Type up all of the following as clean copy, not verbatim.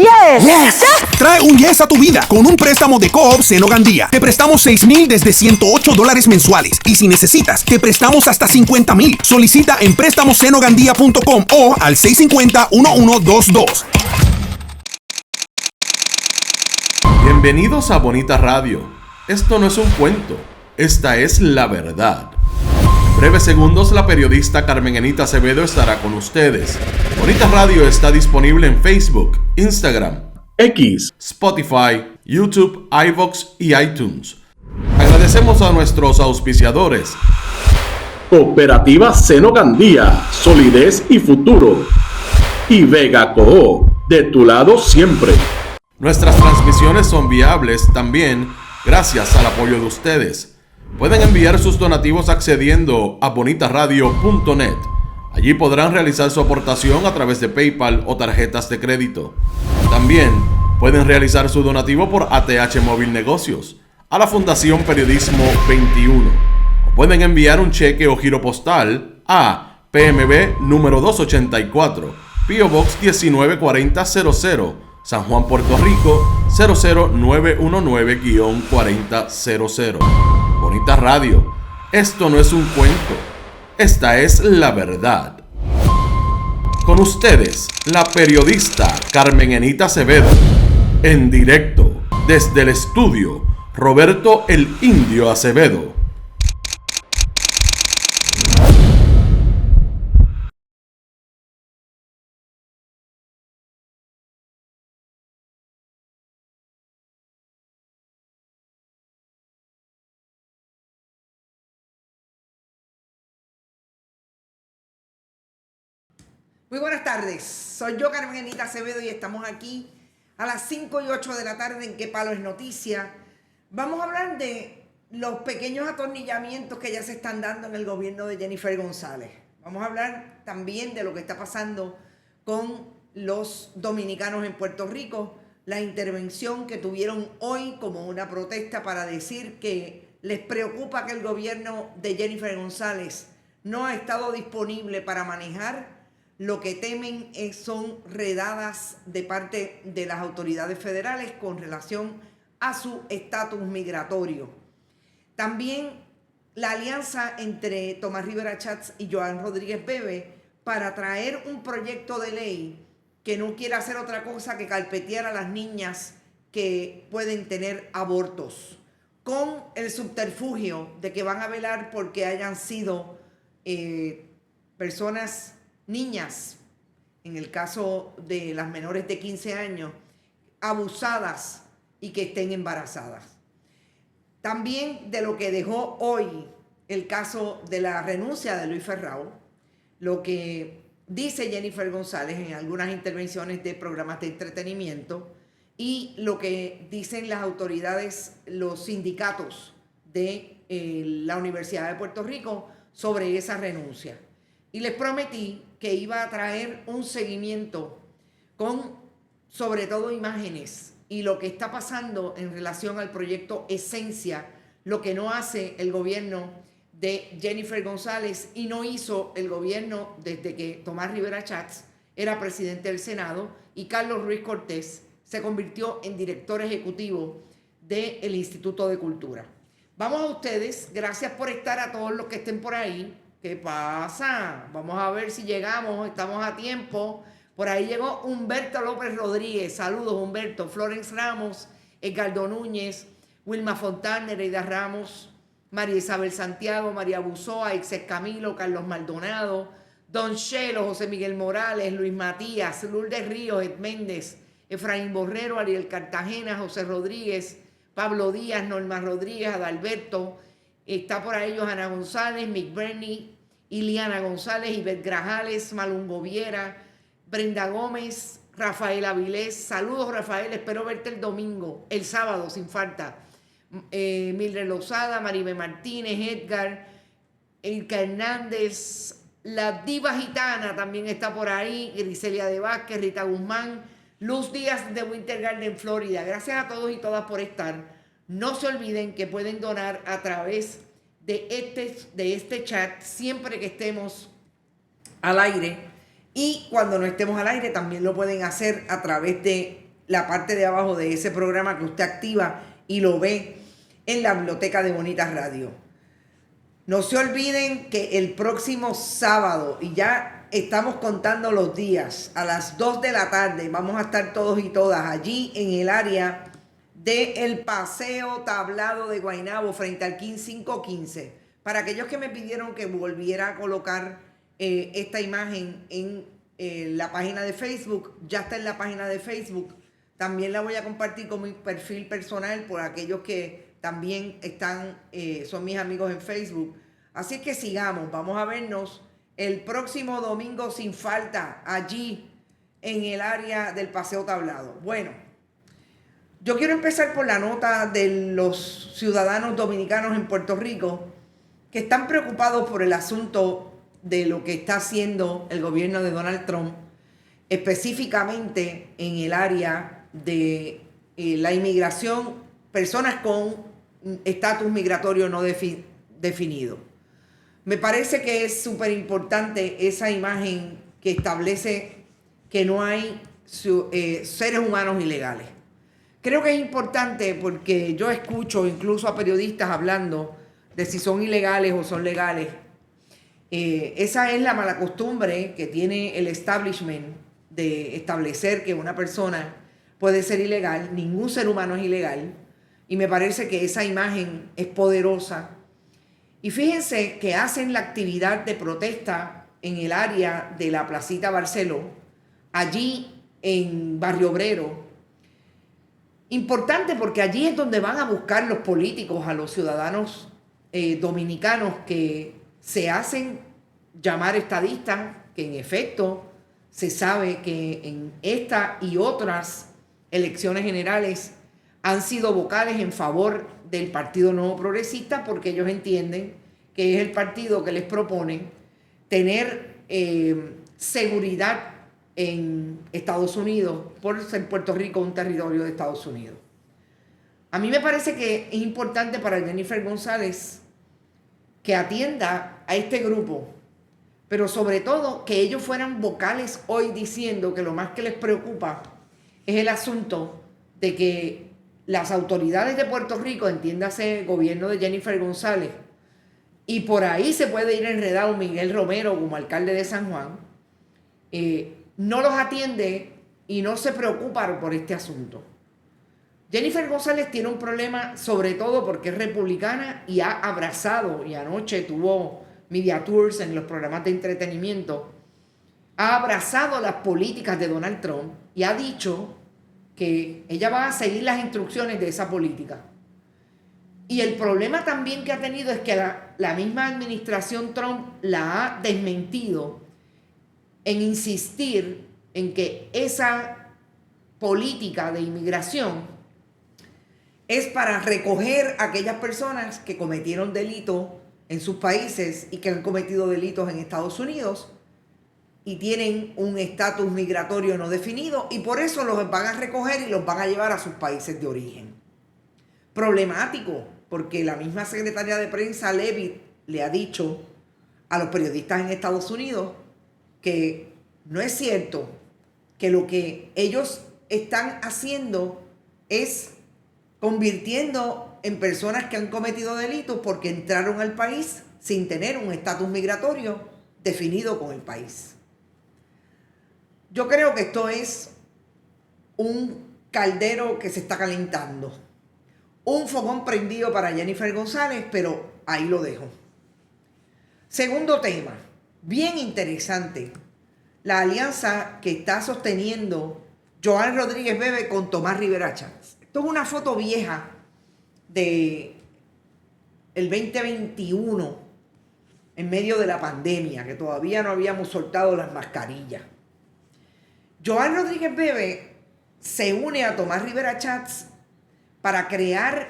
Yes. Yes. Trae un yes a tu vida con un préstamo de Co-op Seno Gandía. Te prestamos $6,000 desde $108 mensuales. Y si necesitas, te prestamos hasta $50,000. Solicita en préstamosenogandía.com o al 650-1122. Bienvenidos a Bonita Radio. Esto no es un cuento, esta es la verdad. En breves segundos, la periodista Carmen Enita Acevedo estará con ustedes. Bonita Radio está disponible en Facebook, Instagram, X, Spotify, YouTube, iVoox y iTunes. Agradecemos a nuestros auspiciadores. Cooperativa Seno Gandía, solidez y futuro. Y Vega Co, de tu lado siempre. Nuestras transmisiones son viables también gracias al apoyo de ustedes. Pueden enviar sus donativos accediendo a bonitaradio.net. Allí podrán realizar su aportación a través de PayPal o tarjetas de crédito. También pueden realizar su donativo por ATH Móvil Negocios a la Fundación Periodismo 21. O pueden enviar un cheque o giro postal a PMB número 284, P.O. Box 194000, San Juan, Puerto Rico 00919-4000. Bonita Radio, esto no es un cuento, esta es la verdad. Con ustedes, la periodista Carmen Enita Acevedo, en directo desde el estudio Roberto el Indio Acevedo. Muy buenas tardes, soy yo Carmen Enita Acevedo y estamos aquí a las 5:08 de la tarde en ¿Qué Palo es Noticia? Vamos a hablar de los pequeños atornillamientos que ya se están dando en el gobierno de Jennifer González. Vamos a hablar también de lo que está pasando con los dominicanos en Puerto Rico, la intervención que tuvieron hoy como una protesta para decir que les preocupa que el gobierno de Jennifer González no ha estado disponible para manejar. Lo que temen son redadas de parte de las autoridades federales con relación a su estatus migratorio. También la alianza entre Tomás Rivera Chats y Joan Rodríguez Bebe para traer un proyecto de ley que no quiere hacer otra cosa que carpetear a las niñas que pueden tener abortos, con el subterfugio de que van a velar porque hayan sido niñas, en el caso de las menores de 15 años, abusadas y que estén embarazadas. También de lo que dejó hoy el caso de la renuncia de Luis Ferrao, lo que dice Jennifer González en algunas intervenciones de programas de entretenimiento y lo que dicen las autoridades, los sindicatos de la Universidad de Puerto Rico sobre esa renuncia. Y les prometí que iba a traer un seguimiento con, sobre todo, imágenes y lo que está pasando en relación al proyecto Esencia, lo que no hace el gobierno de Jennifer González y no hizo el gobierno desde que Tomás Rivera Chats era presidente del Senado y Carlos Ruiz Cortés se convirtió en director ejecutivo del Instituto de Cultura. Vamos a ustedes, gracias por estar, a todos los que estén por ahí. ¿Qué pasa? Vamos a ver si llegamos, estamos a tiempo. Por ahí llegó Humberto López Rodríguez. Saludos, Humberto. Florence Ramos, Edgardo Núñez, Wilma Fontán, Nereida Ramos, María Isabel Santiago, María Buzoa, Ixes Camilo, Carlos Maldonado, Don Chelo, José Miguel Morales, Luis Matías, Lourdes Ríos, Ed Méndez, Efraín Borrero, Ariel Cartagena, José Rodríguez, Pablo Díaz, Norma Rodríguez, Adalberto. Está por ahí Johanna González, Mick Bernie, Iliana González, Ivette Grajales, Malungo Viera, Brenda Gómez, Rafael Avilés. Saludos, Rafael, espero verte el sábado, sin falta. Mildred Lozada, Maribel Martínez, Edgar, Ilka Hernández, la diva gitana también está por ahí, Griselia de Vázquez, Rita Guzmán, Luz Díaz de Winter Garden, Florida. Gracias a todos y todas por estar. No se olviden que pueden donar a través de este chat siempre que estemos al aire. Y cuando no estemos al aire también lo pueden hacer a través de la parte de abajo de ese programa que usted activa y lo ve en la biblioteca de Bonitas Radio. No se olviden que el próximo sábado, y ya estamos contando los días, a las 2 de la tarde vamos a estar todos y todas allí en el área del Paseo Tablado de Guaynabo frente al 15515. Para aquellos que me pidieron que volviera a colocar esta imagen en la página de Facebook, ya está en la página de Facebook. También la voy a compartir con mi perfil personal por aquellos que también son mis amigos en Facebook. Así que sigamos, vamos a vernos el próximo domingo sin falta allí en el área del Paseo Tablado. Bueno, yo quiero empezar por la nota de los ciudadanos dominicanos en Puerto Rico que están preocupados por el asunto de lo que está haciendo el gobierno de Donald Trump, específicamente en el área de la inmigración, personas con estatus migratorio no definido. Me parece que es súper importante esa imagen que establece que no hay seres humanos ilegales. Creo que es importante porque yo escucho incluso a periodistas hablando de si son ilegales o son legales. Esa es la mala costumbre que tiene el establishment de establecer que una persona puede ser ilegal. Ningún ser humano es ilegal. Y me parece que esa imagen es poderosa. Y fíjense que hacen la actividad de protesta en el área de la Placita Barceló, allí en Barrio Obrero. Importante porque allí es donde van a buscar los políticos a los ciudadanos dominicanos que se hacen llamar estadistas, que en efecto se sabe que en esta y otras elecciones generales han sido vocales en favor del Partido Nuevo Progresista porque ellos entienden que es el partido que les propone tener seguridad en Estados Unidos por ser Puerto Rico un territorio de Estados Unidos. A mí me parece que es importante para Jennifer González que atienda a este grupo, pero sobre todo que ellos fueran vocales hoy diciendo que lo más que les preocupa es el asunto de que las autoridades de Puerto Rico, entiéndase el gobierno de Jennifer González, y por ahí se puede ir enredado Miguel Romero como alcalde de San Juan, no los atiende y no se preocupa por este asunto. Jennifer González tiene un problema sobre todo porque es republicana y ha abrazado, y anoche tuvo media tours en los programas de entretenimiento, ha abrazado las políticas de Donald Trump y ha dicho que ella va a seguir las instrucciones de esa política. Y el problema también que ha tenido es que la misma administración Trump la ha desmentido en insistir en que esa política de inmigración es para recoger a aquellas personas que cometieron delitos en sus países y que han cometido delitos en Estados Unidos y tienen un estatus migratorio no definido y por eso los van a recoger y los van a llevar a sus países de origen. Problemático, porque la misma secretaria de prensa Leavitt le ha dicho a los periodistas en Estados Unidos que no es cierto, que lo que ellos están haciendo es convirtiendo en personas que han cometido delitos porque entraron al país sin tener un estatus migratorio definido con el país. Yo creo que esto es un caldero que se está calentando. Un fogón prendido para Jennifer González, pero ahí lo dejo. Segundo tema, bien interesante. La alianza que está sosteniendo Joan Rodríguez Bebe con Tomás Rivera Chats. Esto es una foto vieja de el 2021, en medio de la pandemia, que todavía no habíamos soltado las mascarillas. Joan Rodríguez Bebe se une a Tomás Rivera Chats para crear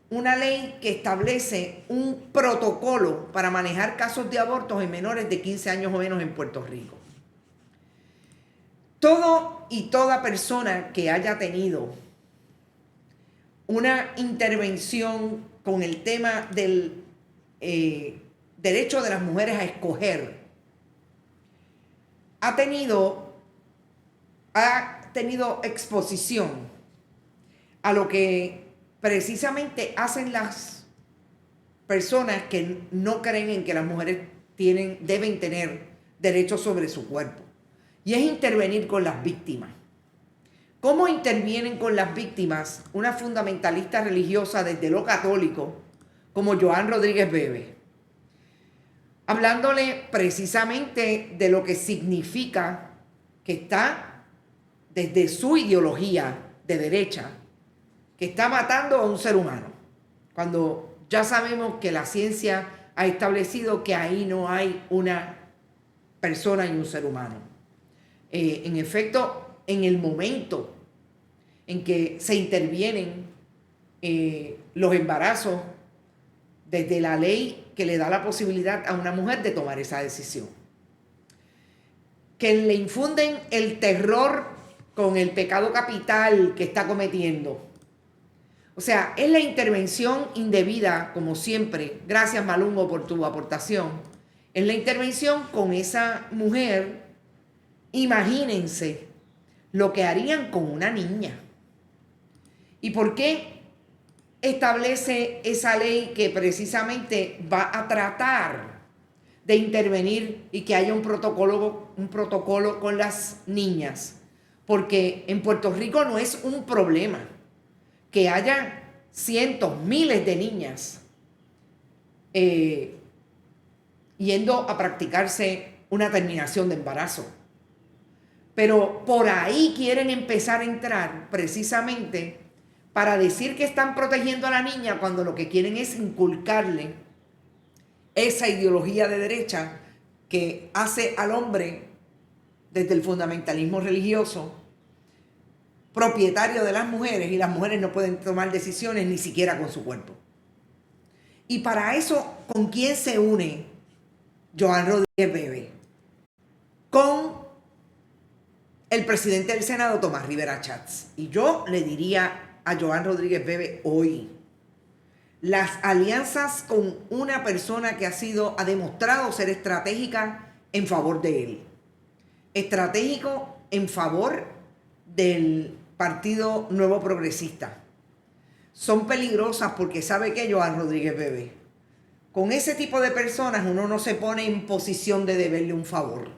una ley que establece un protocolo para manejar casos de abortos en menores de 15 años o menos en Puerto Rico. Todo y toda persona que haya tenido una intervención con el tema del derecho de las mujeres a escoger ha tenido exposición a lo que precisamente hacen las personas que no creen en que las mujeres deben tener derechos sobre su cuerpo. Y es intervenir con las víctimas. ¿Cómo intervienen con las víctimas una fundamentalista religiosa desde lo católico como Joan Rodríguez Bebe? Hablándole precisamente de lo que significa que está desde su ideología de derecha, que está matando a un ser humano, cuando ya sabemos que la ciencia ha establecido que ahí no hay una persona y un ser humano. En efecto, en el momento en que se intervienen los embarazos, desde la ley que le da la posibilidad a una mujer de tomar esa decisión, que le infunden el terror con el pecado capital que está cometiendo. O sea, es la intervención indebida, como siempre. Gracias, Malungo, por tu aportación. Es la intervención con esa mujer. Imagínense lo que harían con una niña. ¿Y por qué establece esa ley que precisamente va a tratar de intervenir y que haya un protocolo con las niñas? Porque en Puerto Rico no es un problema que haya cientos, miles de niñas yendo a practicarse una terminación de embarazo. Pero por ahí quieren empezar a entrar precisamente para decir que están protegiendo a la niña cuando lo que quieren es inculcarle esa ideología de derecha que hace al hombre, desde el fundamentalismo religioso, propietario de las mujeres, y las mujeres no pueden tomar decisiones ni siquiera con su cuerpo. Y para eso, ¿con quién se une Joan Rodríguez Bebe? Con el presidente del Senado, Tomás Rivera Schatz. Y yo le diría a Joan Rodríguez Bebe hoy, las alianzas con una persona que ha demostrado ser estratégica en favor de él, estratégico en favor del Partido Nuevo Progresista, son peligrosas, porque sabe que Joan Rodríguez Bebe, con ese tipo de personas uno no se pone en posición de deberle un favor.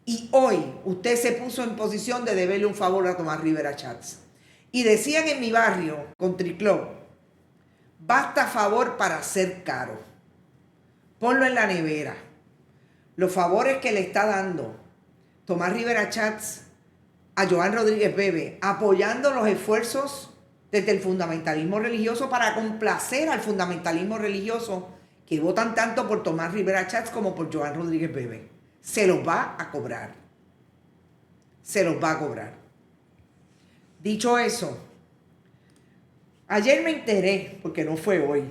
Y hoy usted se puso en posición de deberle un favor a Tomás Rivera Schatz. Y decían en mi barrio, Country Club, basta favor para ser caro. Ponlo en la nevera. Los favores que le está dando Tomás Rivera Schatz a Joan Rodríguez Bebe, apoyando los esfuerzos desde el fundamentalismo religioso para complacer al fundamentalismo religioso, que votan tanto por Tomás Rivera Schatz como por Joan Rodríguez Bebe. Se los va a cobrar. Se los va a cobrar. Dicho eso, ayer me enteré, porque no fue hoy,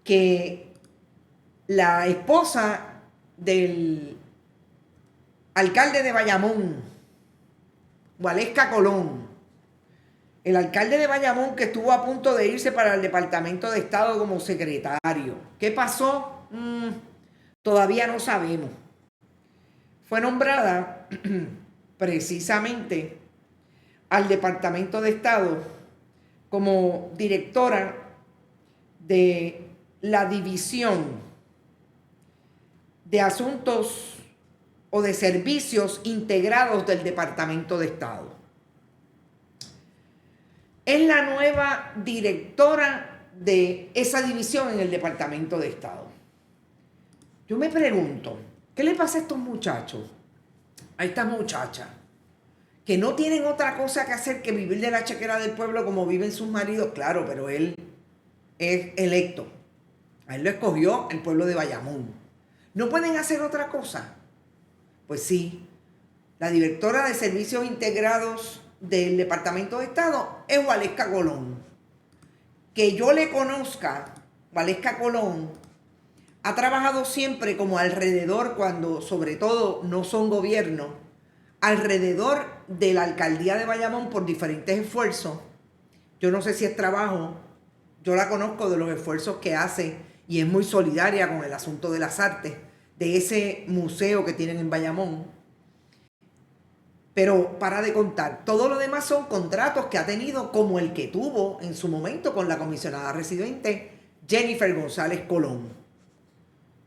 que la esposa del alcalde de Bayamón, Waleska Colón, el alcalde de Bayamón, que estuvo a punto de irse para el Departamento de Estado como secretario. ¿Qué pasó? Todavía no sabemos. Fue nombrada precisamente al Departamento de Estado como directora de la División de Asuntos o de Servicios Integrados del Departamento de Estado. Es la nueva directora de esa división en el Departamento de Estado. Yo me pregunto, ¿qué le pasa a estos muchachos, a estas muchachas, que no tienen otra cosa que hacer que vivir de la chequera del pueblo como viven sus maridos? Claro, pero él es electo. A él lo escogió el pueblo de Bayamón. ¿No pueden hacer otra cosa? Pues sí, la directora de Servicios Integrados del Departamento de Estado es Waleska Colón. Que yo le conozca, Waleska Colón ha trabajado siempre como alrededor, cuando sobre todo no son gobierno, alrededor de la alcaldía de Bayamón por diferentes esfuerzos. Yo no sé si es trabajo, yo la conozco de los esfuerzos que hace y es muy solidaria con el asunto de las artes, de ese museo que tienen en Bayamón. Pero para de contar, todo lo demás son contratos que ha tenido, como el que tuvo en su momento con la comisionada residente Jennifer González Colón.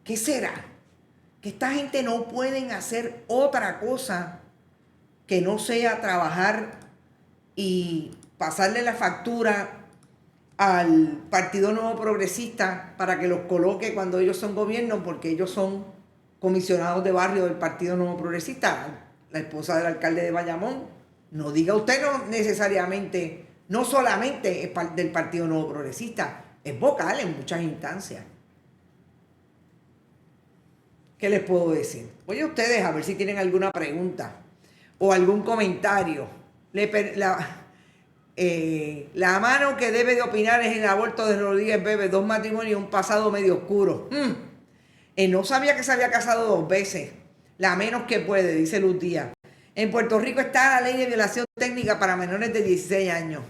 ¿Qué será? Que esta gente no pueden hacer otra cosa que no sea trabajar y pasarle la factura al Partido Nuevo Progresista para que los coloque cuando ellos son gobierno, porque ellos son comisionados de barrio del Partido Nuevo Progresista. La esposa del alcalde de Bayamón, no diga usted, no necesariamente, no solamente es del Partido Nuevo Progresista, es vocal en muchas instancias. ¿Qué les puedo decir? Oye, ustedes a ver si tienen alguna pregunta o algún comentario. La mano que debe de opinar es el aborto de Rodríguez Bebe, 2 matrimonios y un pasado medio oscuro. No sabía que se había casado 2 veces. La menos que puede, dice Luz Díaz. En Puerto Rico está la ley de violación técnica para menores de 16 años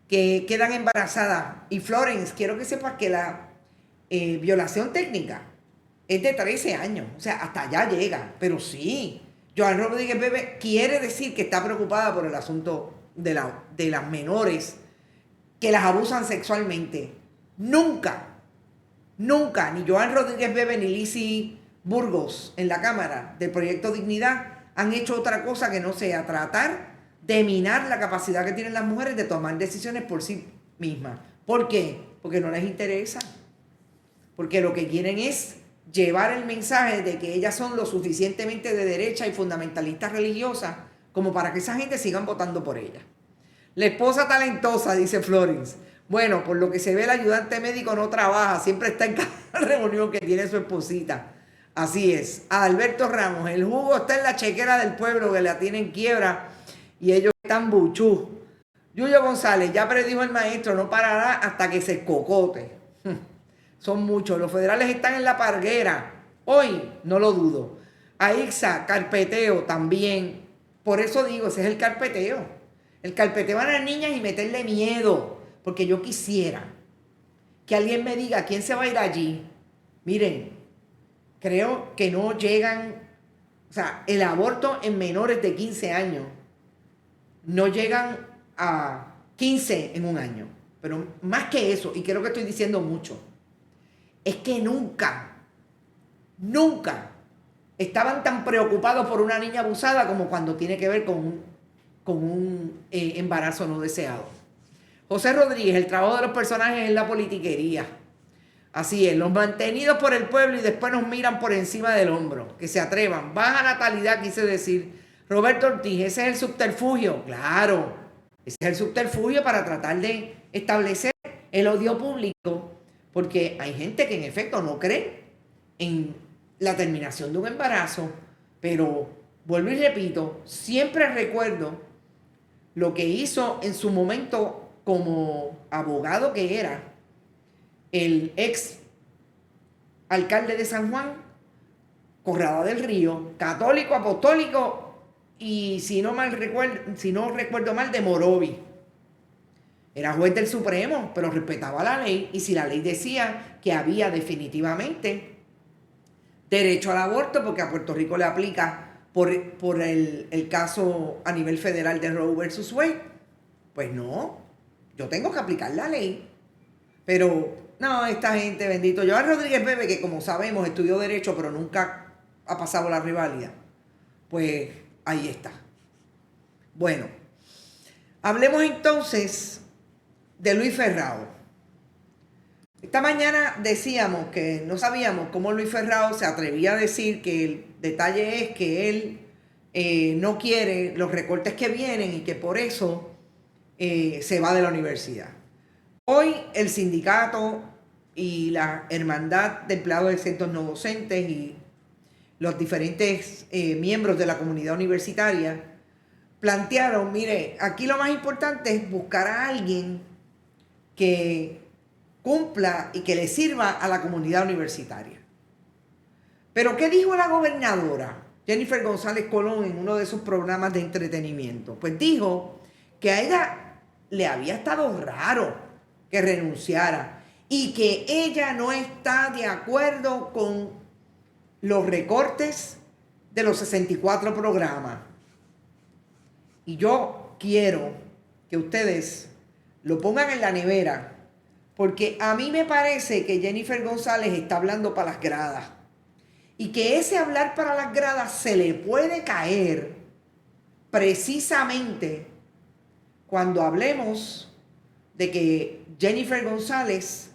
que quedan embarazadas. Y Florence, quiero que sepas que la violación técnica es de 13 años. O sea, hasta allá llega. Pero sí, Joan Rodríguez Bebe quiere decir que está preocupada por el asunto de las menores que las abusan sexualmente. Nunca, ni Joan Rodríguez Bebe ni Lizzy Burgos en la Cámara del Proyecto Dignidad han hecho otra cosa que no sea tratar de minar la capacidad que tienen las mujeres de tomar decisiones por sí mismas. ¿Por qué? Porque no les interesa. Porque lo que quieren es llevar el mensaje de que ellas son lo suficientemente de derecha y fundamentalistas religiosas como para que esa gente sigan votando por ellas. La esposa talentosa, dice Florence. Bueno, por lo que se ve, el ayudante médico no trabaja, siempre está en cada reunión que tiene su esposita. Así es. Alberto Ramos, el jugo está en la chequera del pueblo que la tienen quiebra y ellos están buchú. Yuyo González, ya predijo el maestro, no parará hasta que se cocote. Son muchos. Los federales están en la parguera. Hoy no lo dudo. Aixa, carpeteo también. Por eso digo, ese es el carpeteo. El carpeteo a las niñas y meterle miedo. Porque yo quisiera que alguien me diga quién se va a ir allí. Miren, creo que no llegan, o sea, el aborto en menores de 15 años no llegan a 15 en un año. Pero más que eso, y creo que estoy diciendo mucho, es que nunca estaban tan preocupados por una niña abusada como cuando tiene que ver con un embarazo no deseado. José Rodríguez, el trabajo de los personajes es la politiquería. Así es, los mantenidos por el pueblo y después nos miran por encima del hombro. Que se atrevan. Baja natalidad, quise decir. Roberto Ortiz, ese es el subterfugio. Claro, ese es el subterfugio para tratar de establecer el odio público. Porque hay gente que en efecto no cree en la terminación de un embarazo. Pero, vuelvo y repito, siempre recuerdo lo que hizo en su momento como abogado que era el ex alcalde de San Juan, Corrada del Río, católico, apostólico y si no recuerdo mal, de Morovi. Era juez del Supremo, pero respetaba la ley y si la ley decía que había definitivamente derecho al aborto, porque a Puerto Rico le aplica por el caso a nivel federal de Roe versus Wade, pues no, yo tengo que aplicar la ley. Pero no, esta gente, bendito. Joan Rodríguez Bebe, que como sabemos estudió Derecho, pero nunca ha pasado la reválida, pues ahí está. Bueno, hablemos entonces de Luis Ferrao. Esta mañana decíamos que no sabíamos cómo Luis Ferrao se atrevía a decir que el detalle es que él no quiere los recortes que vienen y que por eso se va de la universidad. Hoy el sindicato y la hermandad de empleados de centros no docentes y los diferentes miembros de la comunidad universitaria plantearon, mire, aquí lo más importante es buscar a alguien que cumpla y que le sirva a la comunidad universitaria. Pero ¿qué dijo la gobernadora Jennifer González Colón en uno de sus programas de entretenimiento? Pues dijo que a ella le había estado raro que renunciara y que ella no está de acuerdo con los recortes de los 64 programas. Y yo quiero que ustedes lo pongan en la nevera, porque a mí me parece que Jennifer González está hablando para las gradas. Y que ese hablar para las gradas se le puede caer precisamente cuando hablemos de que Jennifer González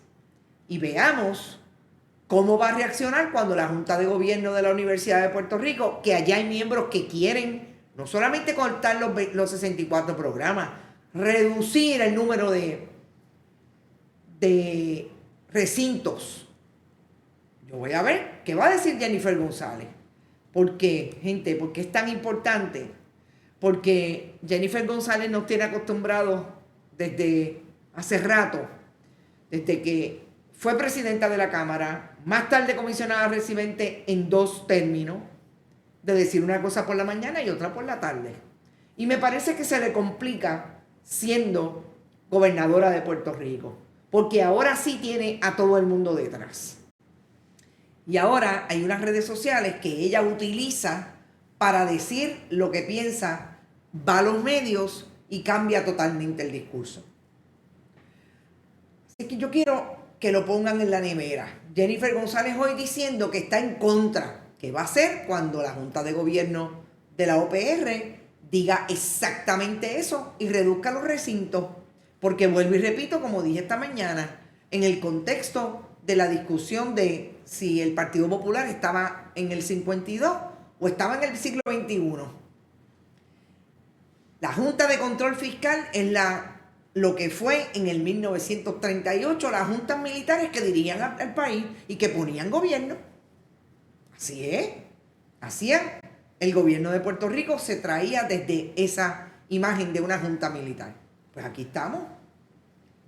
y veamos cómo va a reaccionar cuando la Junta de Gobierno de la Universidad de Puerto Rico, que allá hay miembros que quieren no solamente cortar los 64 programas, reducir el número de recintos. Yo voy a ver qué va a decir Jennifer González. ¿Por qué, gente? ¿Por qué es tan importante? Porque Jennifer González nos tiene acostumbrados desde hace rato, desde que fue presidenta de la Cámara, más tarde comisionada residente en 2 términos, de decir una cosa por la mañana y otra por la tarde. Y me parece que se le complica siendo gobernadora de Puerto Rico, porque ahora sí tiene a todo el mundo detrás. Y ahora hay unas redes sociales que ella utiliza para decir lo que piensa, va a los medios y cambia totalmente el discurso. Así que yo quiero que lo pongan en la nevera. Jennifer González hoy diciendo que está en contra, que va a ser cuando la Junta de Gobierno de la OPR diga exactamente eso y reduzca los recintos. Porque vuelvo y repito, como dije esta mañana, en el contexto de la discusión de si el Partido Popular estaba en el 52 o estaba en el siglo XXI. La Junta de Control Fiscal es lo que fue en el 1938 las juntas militares que dirigían al país y que ponían gobierno. Así es. El gobierno de Puerto Rico se traía desde esa imagen de una junta militar. Pues aquí estamos.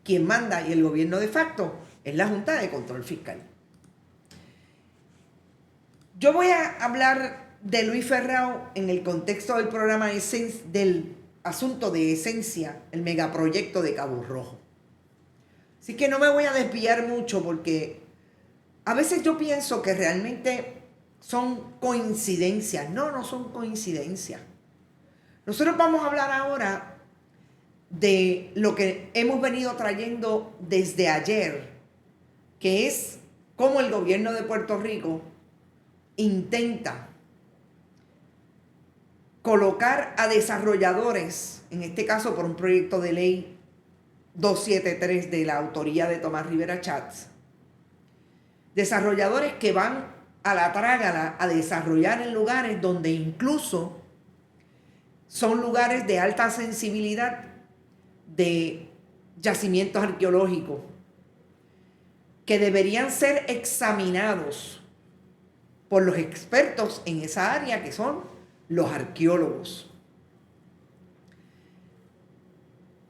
Quien manda y el gobierno de facto es la Junta de Control Fiscal. Yo voy a hablar de Luis Ferrao en el contexto del programa del asunto de Esencia, el megaproyecto de Cabo Rojo. Así que no me voy a desviar mucho porque a veces yo pienso que realmente son coincidencias. No son coincidencias. Nosotros vamos a hablar ahora de lo que hemos venido trayendo desde ayer, que es cómo el gobierno de Puerto Rico intenta colocar a desarrolladores, en este caso por un proyecto de ley 273 de la autoría de Tomás Rivera Chats, desarrolladores que van a la trágala a desarrollar en lugares donde incluso son lugares de alta sensibilidad de yacimientos arqueológicos que deberían ser examinados por los expertos en esa área, que son los arqueólogos.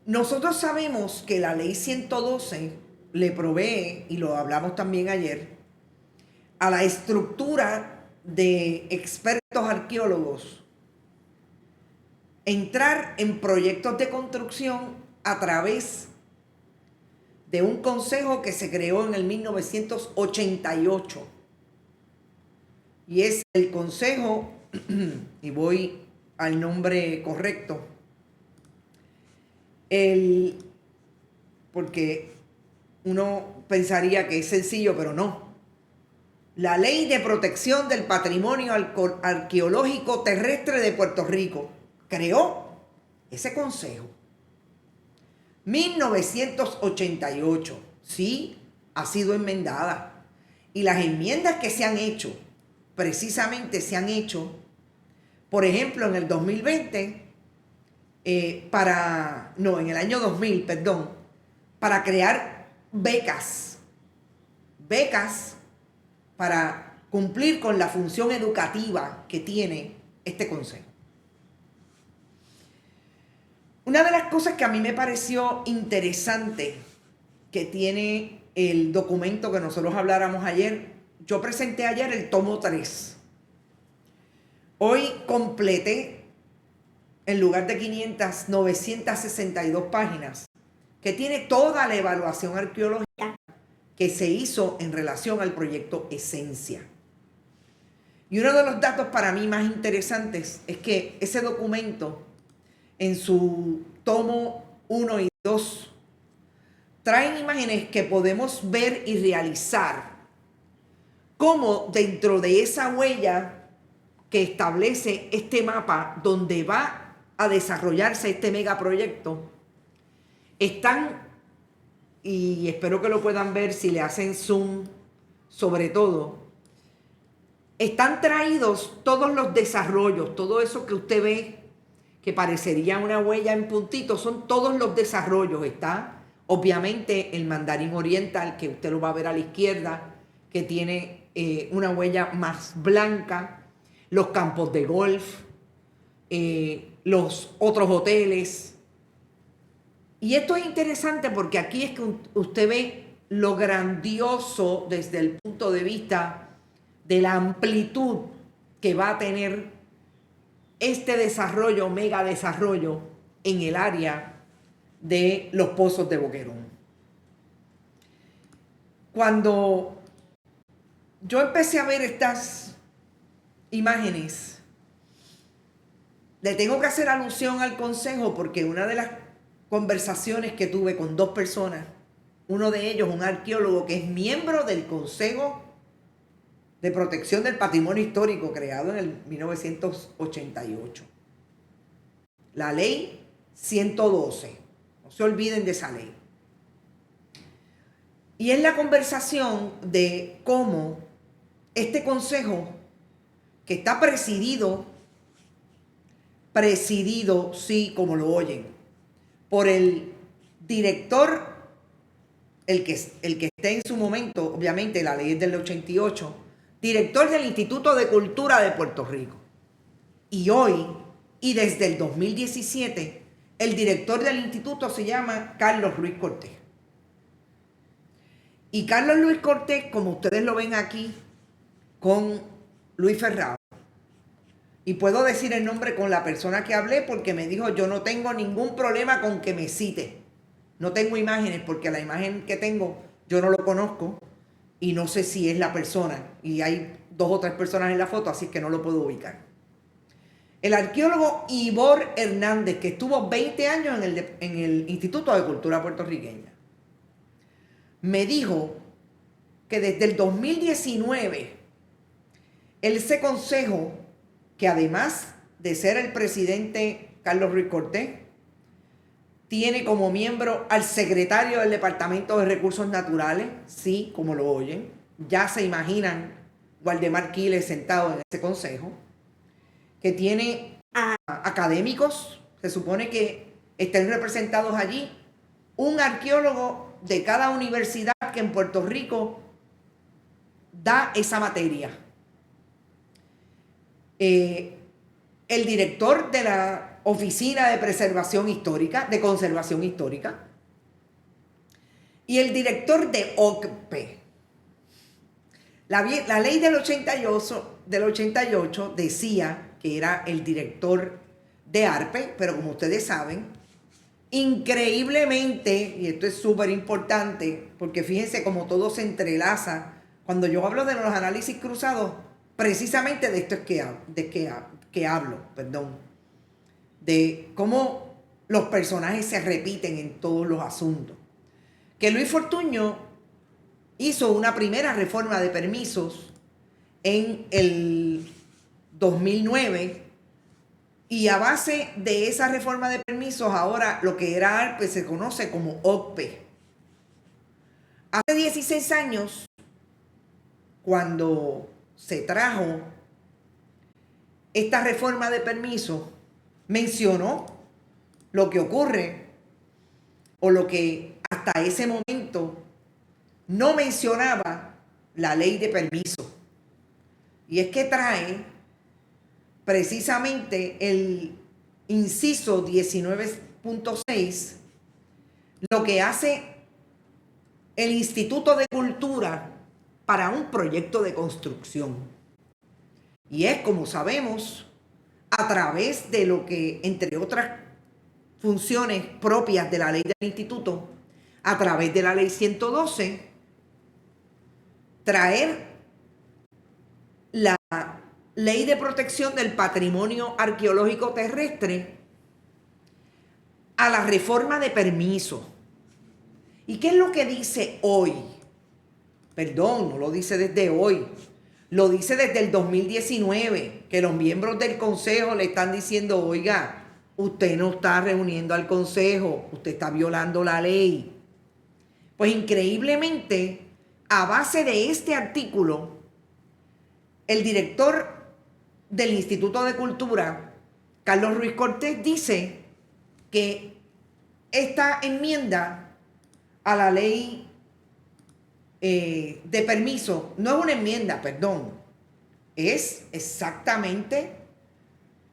Nosotros sabemos que la ley 112 le provee, y lo hablamos también ayer, a la estructura de expertos arqueólogos entrar en proyectos de construcción a través de un consejo que se creó en el 1988. Y es el consejo, y voy al nombre correcto, porque uno pensaría que es sencillo, pero no. La Ley de Protección del Patrimonio Arqueológico Terrestre de Puerto Rico creó ese consejo. 1988, sí, ha sido enmendada. Y las enmiendas que se han hecho, precisamente se han hecho, por ejemplo, en el 2020, en el año 2000, para crear becas para cumplir con la función educativa que tiene este consejo. Una de las cosas que a mí me pareció interesante que tiene el documento que nosotros habláramos ayer, yo presenté ayer el tomo 3. Hoy completé, en lugar de 500, 962 páginas, que tiene toda la evaluación arqueológica que se hizo en relación al proyecto Esencia. Y uno de los datos para mí más interesantes es que ese documento en su tomo 1 y 2, traen imágenes que podemos ver y realizar cómo dentro de esa huella que establece este mapa donde va a desarrollarse este megaproyecto, están, y espero que lo puedan ver si le hacen zoom sobre todo, están traídos todos los desarrollos, todo eso que usted ve que parecería una huella en puntitos, son todos los desarrollos. Está obviamente el Mandarín Oriental, que usted lo va a ver a la izquierda, que tiene una huella más blanca, los campos de golf, los otros hoteles. Y esto es interesante porque aquí es que usted ve lo grandioso desde el punto de vista de la amplitud que va a tener este desarrollo, mega desarrollo en el área de los pozos de Boquerón. Cuando yo empecé a ver estas imágenes, le tengo que hacer alusión al consejo porque una de las conversaciones que tuve con dos personas, uno de ellos un arqueólogo que es miembro del Consejo de Protección del Patrimonio Histórico creado en el 1988. La ley 112. No se olviden de esa ley. Y es la conversación de cómo este consejo, que está presidido, sí, como lo oyen, por el director, el que esté en su momento, obviamente la ley es del 88, director del Instituto de Cultura de Puerto Rico. Y hoy, y desde el 2017, el director del instituto se llama Carlos Luis Cortés. Y Carlos Luis Cortés, como ustedes lo ven aquí, con Luis Ferrao. Y puedo decir el nombre con la persona que hablé porque me dijo, yo no tengo ningún problema con que me cite. No tengo imágenes porque la imagen que tengo yo no lo conozco y no sé si es la persona. Y hay 2 o 3 personas en la foto, así que no lo puedo ubicar. El arqueólogo Ivor Hernández, que estuvo 20 años en el Instituto de Cultura Puertorriqueña, me dijo que desde el 2019, ese consejo, que además de ser el presidente Carlos Ruiz Cortés, tiene como miembro al secretario del Departamento de Recursos Naturales, sí, como lo oyen, ya se imaginan Waldemar Quiles sentado en ese consejo, que tiene a académicos, se supone que estén representados allí, un arqueólogo de cada universidad que en Puerto Rico da esa materia. El director de la Oficina de Preservación Histórica, de Conservación Histórica, y el director de OCPE. La ley del 88 decía que era el director de ARPE, pero como ustedes saben, increíblemente, y esto es súper importante, porque fíjense cómo todo se entrelaza, cuando yo hablo de los análisis cruzados, precisamente de esto es que hablo, de cómo los personajes se repiten en todos los asuntos. Que Luis Fortuño hizo una primera reforma de permisos en el 2009 y a base de esa reforma de permisos ahora lo que era ARPE se conoce como OCPE. Hace 16 años, cuando se trajo esta reforma de permisos, mencionó lo que ocurre o lo que hasta ese momento no mencionaba la ley de permiso. Y es que trae precisamente el inciso 19.6, lo que hace el Instituto de Cultura para un proyecto de construcción. Y es, como sabemos, a través de lo que, entre otras funciones propias de la ley del instituto, a través de la ley 112, traer la ley de protección del patrimonio arqueológico terrestre a la reforma de permiso. ¿Y qué es lo que dice hoy? Perdón, no lo dice desde hoy. Lo dice desde el 2019, que los miembros del consejo le están diciendo, oiga, usted no está reuniendo al consejo, usted está violando la ley. Pues increíblemente, a base de este artículo, el director del Instituto de Cultura, Carlos Ruiz Cortés, dice que esta enmienda a la ley de permiso no es una enmienda, perdón, es exactamente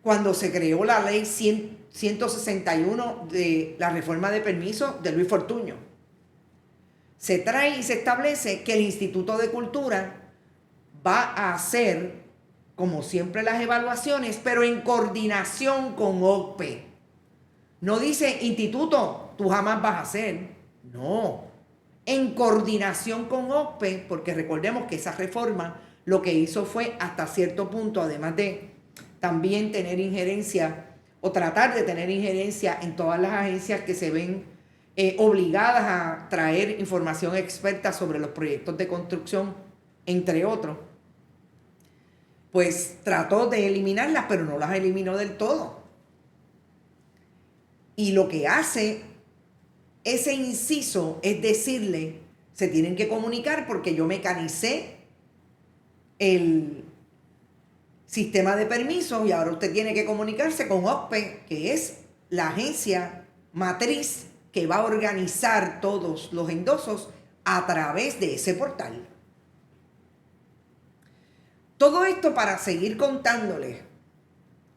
cuando se creó la ley 161 de la reforma de permiso de Luis Fortuño. Se trae y se establece que el Instituto de Cultura va a hacer, como siempre, las evaluaciones, pero en coordinación con OCPE. No dice, instituto, tú jamás vas a hacer. No, en coordinación con OCPE, porque recordemos que esa reforma lo que hizo fue hasta cierto punto, además de también tener injerencia o tratar de tener injerencia en todas las agencias que se ven obligadas a traer información experta sobre los proyectos de construcción, entre otros, pues trató de eliminarlas, pero no las eliminó del todo. Y lo que hace ese inciso es decirle, se tienen que comunicar porque yo mecanicé el sistema de permisos y ahora usted tiene que comunicarse con OCPE, que es la agencia matriz que va a organizar todos los endosos a través de ese portal. Todo esto para seguir contándoles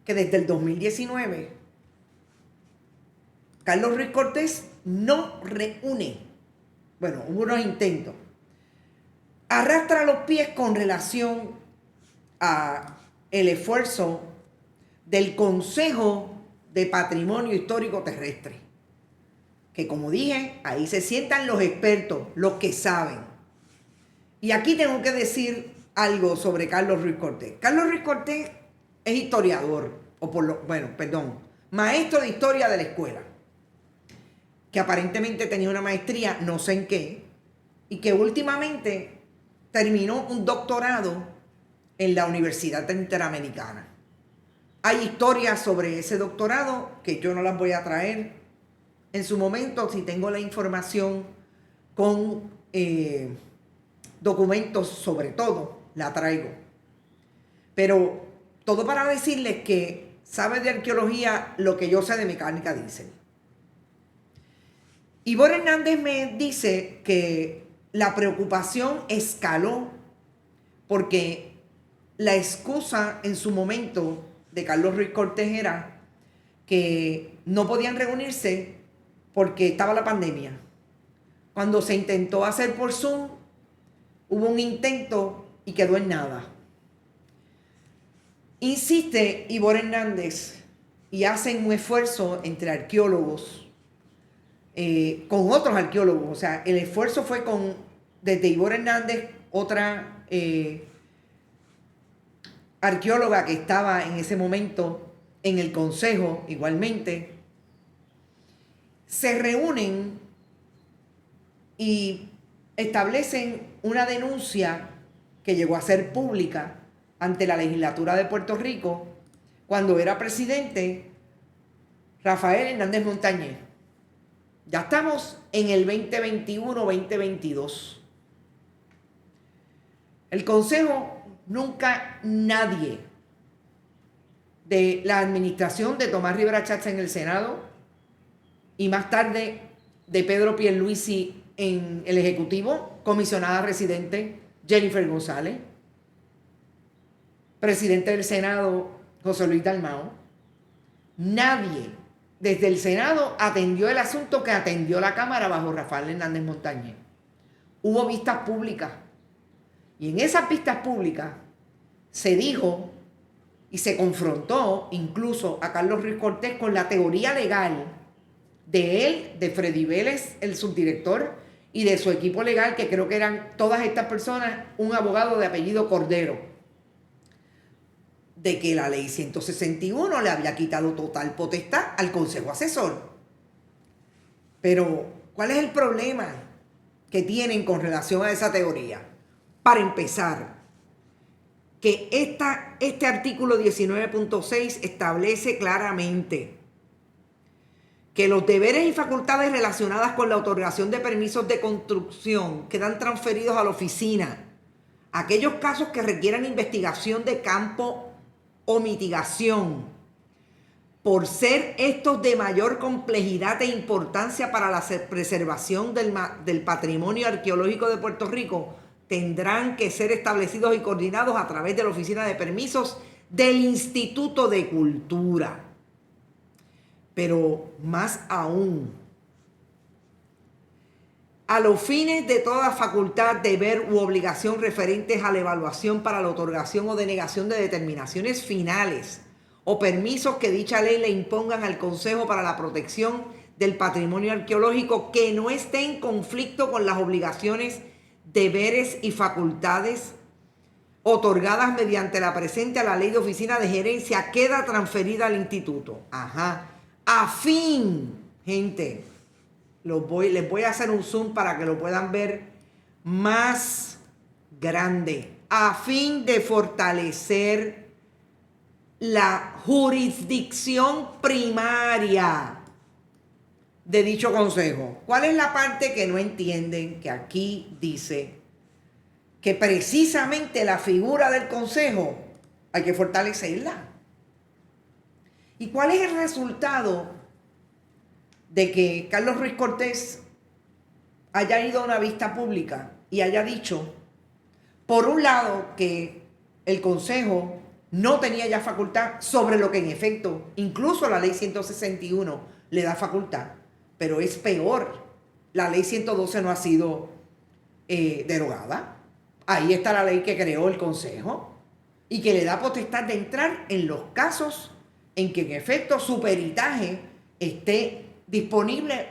que desde el 2019 Carlos Ruiz Cortés no reúne, bueno, hubo unos intentos, arrastra los pies con relación a el esfuerzo del Consejo de Patrimonio Histórico Terrestre, que como dije, ahí se sientan los expertos, los que saben. Y aquí tengo que decir algo sobre Carlos Ruiz Cortés. Carlos Ruiz Cortés es historiador, maestro de historia de la escuela, que aparentemente tenía una maestría, no sé en qué, y que últimamente terminó un doctorado en la Universidad Interamericana. Hay historias sobre ese doctorado que yo no las voy a traer en su momento. Si tengo la información con documentos sobre todo, la traigo. Pero todo para decirles que sabe de arqueología lo que yo sé de mecánica diésel. Ivonne Hernández me dice que la preocupación escaló porque la excusa en su momento de Carlos Ruiz Cortés era que no podían reunirse porque estaba la pandemia. Cuando se intentó hacer por Zoom, hubo un intento y quedó en nada. Insiste Ivonne Hernández y hacen un esfuerzo entre arqueólogos, con otros arqueólogos. O sea, el esfuerzo fue desde Ivonne Hernández, otra arqueóloga que estaba en ese momento en el consejo, igualmente, se reúnen y establecen una denuncia que llegó a ser pública ante la legislatura de Puerto Rico cuando era presidente Rafael Hernández Montañez. Ya estamos en el 2021-2022. El consejo, nunca nadie de la administración de Tomás Rivera Chatz en el Senado y más tarde de Pedro Pierluisi en el Ejecutivo, comisionada residente Jennifer González, presidente del Senado José Luis Dalmau, nadie desde el Senado atendió el asunto que atendió la Cámara bajo Rafael Hernández Montañez. Hubo vistas públicas y en esas vistas públicas se dijo y se confrontó incluso a Carlos Ruiz Cortés con la teoría legal de él, de Freddy Vélez, el subdirector, y de su equipo legal, que creo que eran todas estas personas, un abogado de apellido Cordero, de que la ley 161 le había quitado total potestad al Consejo Asesor. Pero, ¿cuál es el problema que tienen con relación a esa teoría? Para empezar, que este artículo 19.6 establece claramente que los deberes y facultades relacionadas con la otorgación de permisos de construcción quedan transferidos a la oficina. Aquellos casos que requieran investigación de campo o mitigación, por ser estos de mayor complejidad e importancia para la preservación del patrimonio arqueológico de Puerto Rico, tendrán que ser establecidos y coordinados a través de la Oficina de Permisos del Instituto de Cultura. Pero más aún, a los fines de toda facultad, deber u obligación referentes a la evaluación para la otorgación o denegación de determinaciones finales o permisos que dicha ley le impongan al Consejo para la Protección del Patrimonio Arqueológico que no esté en conflicto con las obligaciones, deberes y facultades otorgadas mediante la presente a la Ley de Oficina de Gerencia, queda transferida al Instituto. A fin, gente, les voy a hacer un zoom para que lo puedan ver más grande, a fin de fortalecer la jurisdicción primaria de dicho consejo. ¿Cuál es la parte que no entienden? Que aquí dice que precisamente la figura del consejo hay que fortalecerla. ¿Y cuál es el resultado de que Carlos Ruiz Cortés haya ido a una vista pública y haya dicho, por un lado, que el consejo no tenía ya facultad sobre lo que en efecto, incluso la ley 161 le da facultad, pero es peor, la ley 112 no ha sido derogada. Ahí está la ley que creó el consejo y que le da potestad de entrar en los casos en que en efecto su peritaje esté disponible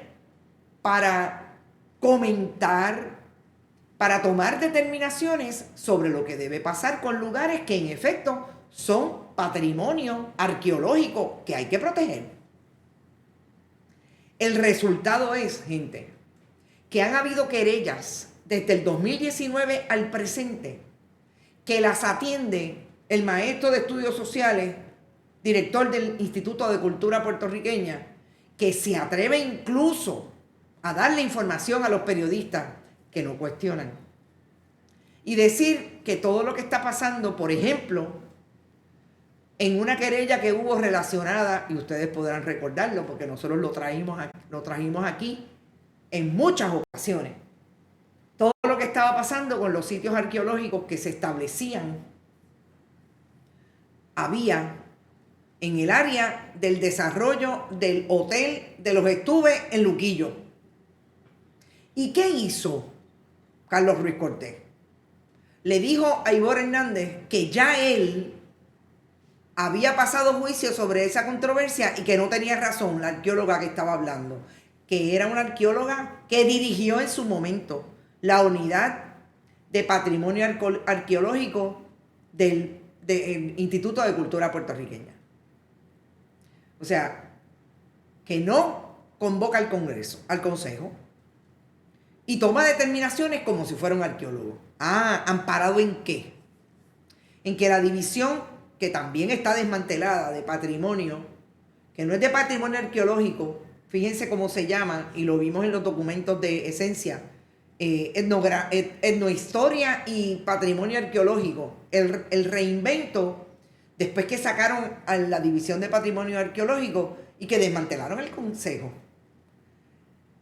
para comentar, para tomar determinaciones sobre lo que debe pasar con lugares que en efecto son patrimonio arqueológico que hay que proteger. El resultado es, gente, que han habido querellas desde el 2019 al presente que las atiende el maestro de estudios sociales, director del Instituto de Cultura puertorriqueña, que se atreve incluso a darle información a los periodistas que no cuestionan y decir que todo lo que está pasando, por ejemplo, en una querella que hubo relacionada, y ustedes podrán recordarlo porque nosotros lo trajimos aquí en muchas ocasiones, todo lo que estaba pasando con los sitios arqueológicos que se establecían, había en el área del desarrollo del hotel de los Estuves en Luquillo. ¿Y qué hizo Carlos Ruiz Cortés? Le dijo a Ivor Hernández que ya él había pasado juicio sobre esa controversia y que no tenía razón la arqueóloga que estaba hablando, que era una arqueóloga que dirigió en su momento la unidad de patrimonio arqueológico del Instituto de Cultura puertorriqueña. O sea, que no convoca al Congreso, al Consejo, y toma determinaciones como si fuera un arqueólogo. ¿Amparado en qué? En que la división, que también está desmantelada, de patrimonio, que no es de patrimonio arqueológico, fíjense cómo se llama, y lo vimos en los documentos de esencia, etnohistoria y patrimonio arqueológico. El reinvento, después que sacaron a la división de patrimonio arqueológico y que desmantelaron el consejo,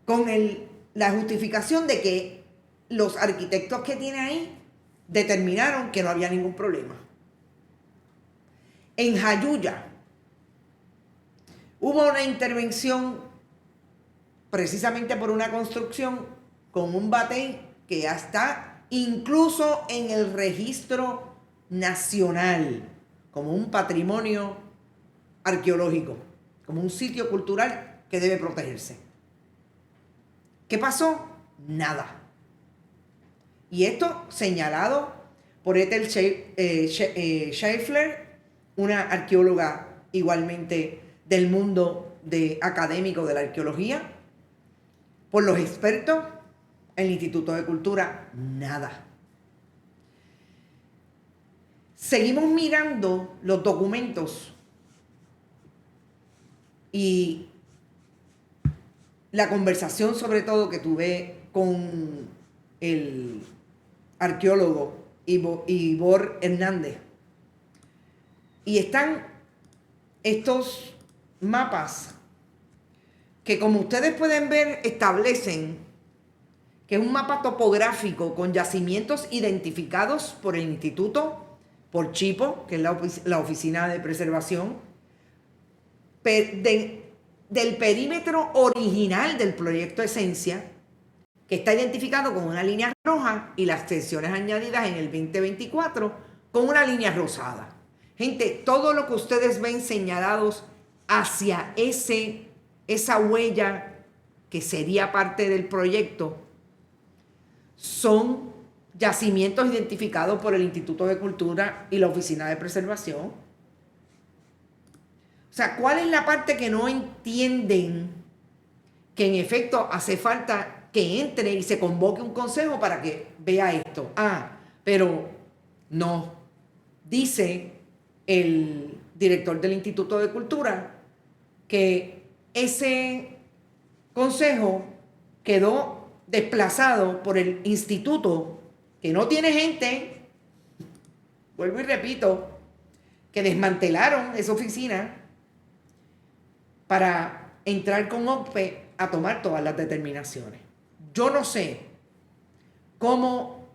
con la justificación de que los arquitectos que tiene ahí determinaron que no había ningún problema. En Jayuya hubo una intervención precisamente por una construcción con un batey que ya está incluso en el registro nacional como un patrimonio arqueológico, como un sitio cultural que debe protegerse. ¿Qué pasó? Nada. Y esto señalado por Ethel Schaeffler, una arqueóloga igualmente del mundo académico de la arqueología, por los expertos, el Instituto de Cultura, nada. Seguimos mirando los documentos y la conversación sobre todo que tuve con el arqueólogo Ivor Hernández. Y están estos mapas que, como ustedes pueden ver, establecen que es un mapa topográfico con yacimientos identificados por el instituto, por Chipo, que es la oficina de preservación, del perímetro original del proyecto Esencia, que está identificado con una línea roja, y las secciones añadidas en el 2024 con una línea rosada. Gente, todo lo que ustedes ven señalados hacia esa huella que sería parte del proyecto son yacimientos identificados por el Instituto de Cultura y la Oficina de Preservación. O sea, ¿cuál es la parte que no entienden? Que en efecto hace falta que entre y se convoque un consejo para que vea esto. Pero no. Dice el director del Instituto de Cultura que ese consejo quedó desplazado por el instituto, que no tiene gente, vuelvo y repito, que desmantelaron esa oficina para entrar con OCPE a tomar todas las determinaciones. Yo no sé cómo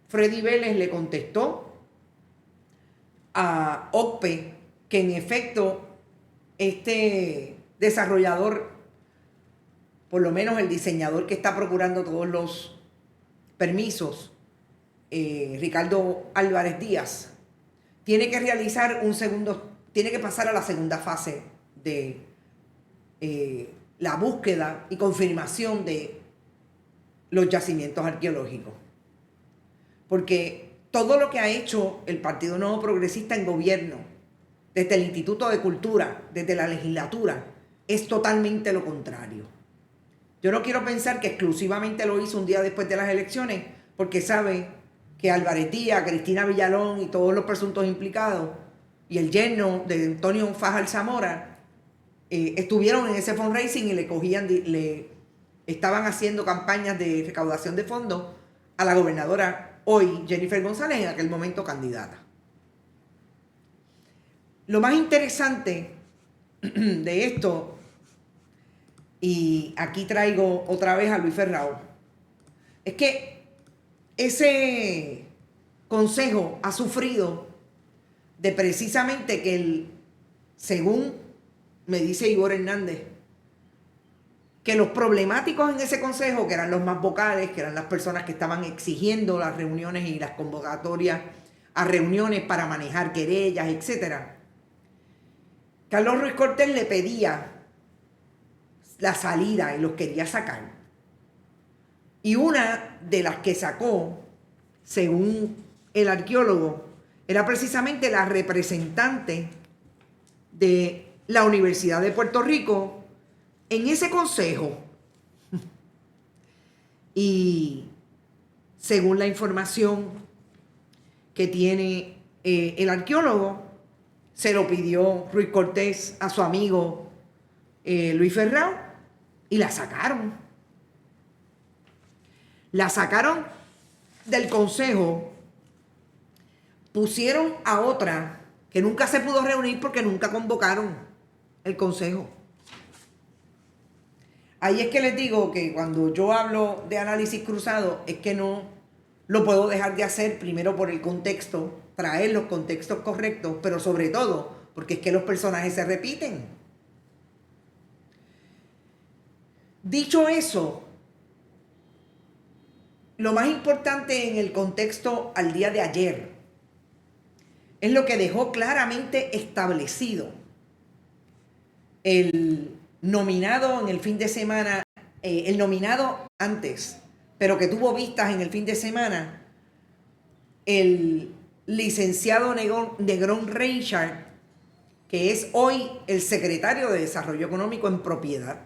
Freddy Vélez le contestó a OCPE que en efecto este desarrollador, por lo menos el diseñador que está procurando todos los permisos, Ricardo Álvarez Díaz, tiene que realizar tiene que pasar a la segunda fase de la búsqueda y confirmación de los yacimientos arqueológicos. Porque todo lo que ha hecho el Partido Nuevo Progresista en gobierno, desde el Instituto de Cultura, desde la legislatura, es totalmente lo contrario. Yo no quiero pensar que exclusivamente lo hizo un día después de las elecciones, porque sabe que Álvarez Díaz, Cristina Villalón y todos los presuntos implicados, y el yerno de Antonio Fajal Zamora, estuvieron en ese fundraising y le estaban haciendo campañas de recaudación de fondos a la gobernadora hoy, Jennifer González, en aquel momento candidata. Lo más interesante de esto, y aquí traigo otra vez a Luis Ferrao, es que ese consejo ha sufrido de precisamente que según me dice Ivor Hernández, que los problemáticos en ese consejo, que eran los más vocales, que eran las personas que estaban exigiendo las reuniones y las convocatorias a reuniones para manejar querellas, etc. Carlos Ruiz Cortés le pedía la salida y los quería sacar. Y una de las que sacó, según el arqueólogo, era precisamente la representante de la Universidad de Puerto Rico en ese consejo. Y según la información que tiene el arqueólogo, se lo pidió Ruiz Cortés a su amigo Luis Ferrao y la sacaron. La sacaron del consejo, pusieron a otra que nunca se pudo reunir porque nunca convocaron el consejo. Ahí es que les digo que cuando yo hablo de análisis cruzado es que no lo puedo dejar de hacer, primero por el contexto, traer los contextos correctos, pero sobre todo porque es que los personajes se repiten. Dicho eso, lo más importante en el contexto al día de ayer es lo que dejó claramente establecido el nominado en el fin de semana, el nominado antes, pero que tuvo vistas en el fin de semana, el licenciado Negrón Reichard, que es hoy el secretario de Desarrollo Económico en Propiedad,